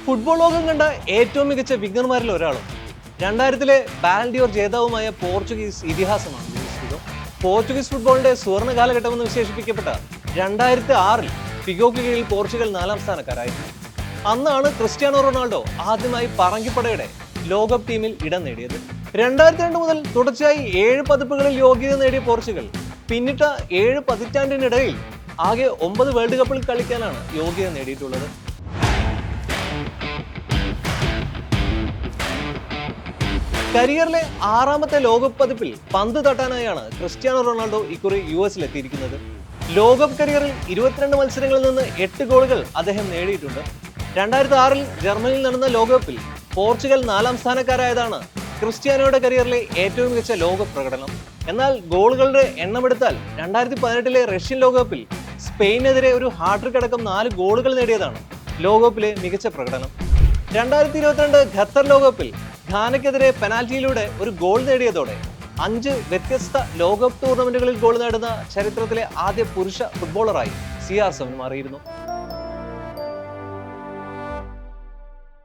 Football ലോകം കണ്ട ഏറ്റവും മികച്ച വിങ്ങർമാരിൽ ഒരാളും 2000-ലെ ബാലൻ ഡിയോർ ജേതാവുമായ പോർച്ചുഗീസ് ഇതിഹാസമാണ് ലൂയിസ് ഫിഗോ. പോർച്ചുഗീസ് ഫുട്ബോളിന്റെ സുവർണ്ണ കാലഘട്ടമെന്ന് വിശേഷിപ്പിക്കപ്പെട്ട 2006-ൽ ഫിഗോയ്ക്ക് കീഴിൽ പോർച്ചുഗൽ 4ാം സ്ഥാനക്കാരായിരുന്നു. അന്നാണ് ക്രിസ്ത്യാനോ റൊണാൾഡോ ആദ്യമായി പറങ്കിപ്പടയുടെ ലോകകപ്പ് ടീമിൽ ഇടം നേടിയത്. 2002 മുതൽ തുടർച്ചയായി 7 പതിപ്പുകളിൽ യോഗ്യത നേടിയ പോർച്ചുഗൽ പിന്നിട്ട 7 പതിറ്റാണ്ടിനിടയിൽ ആകെ 9 വേൾഡ് കപ്പിൽ കളിക്കാനാണ് യോഗ്യത നേടിയിട്ടുള്ളത്. കരിയറിലെ 6ാമത്തെ ലോകകപ്പ് പതിപ്പിൽ പന്ത് തട്ടാനായാണ് ക്രിസ്ത്യാനോ റൊണാൾഡോ ഇക്കുറി US-ലെത്തിയിരിക്കുന്നത്. ലോകകപ്പ് കരിയറിൽ 22 മത്സരങ്ങളിൽ നിന്ന് 8 ഗോളുകൾ അദ്ദേഹം നേടിയിട്ടുണ്ട്. 2006-ൽ ജർമ്മനിയിൽ നടന്ന ലോകകപ്പിൽ പോർച്ചുഗൽ 4ാം സ്ഥാനക്കാരായതാണ് ക്രിസ്ത്യാനോയുടെ കരിയറിലെ ഏറ്റവും മികച്ച ലോകകപ്പ് പ്രകടനം. എന്നാൽ ഗോളുകളുടെ എണ്ണമെടുത്താൽ 2018-ലെ റഷ്യൻ ലോകകപ്പിൽ സ്പെയിനെതിരെ ഒരു ഹാട്രിക് അടക്കം 4 ഗോളുകൾ നേടിയതാണ് ലോകകപ്പിലെ മികച്ച പ്രകടനം. 2022 ഖത്തർ ലോകകപ്പിൽ ഘാനയ്ക്കെതിരെ പെനാൽറ്റിയിലൂടെ ഒരു ഗോൾ നേടിയതോടെ 5 വ്യത്യസ്ത ലോകകപ്പ് ടൂർണമെന്റുകളിൽ ഗോൾ നേടുന്ന ചരിത്രത്തിലെ ആദ്യ പുരുഷ ഫുട്ബോളറായി CR7 മാറിയിരുന്നു.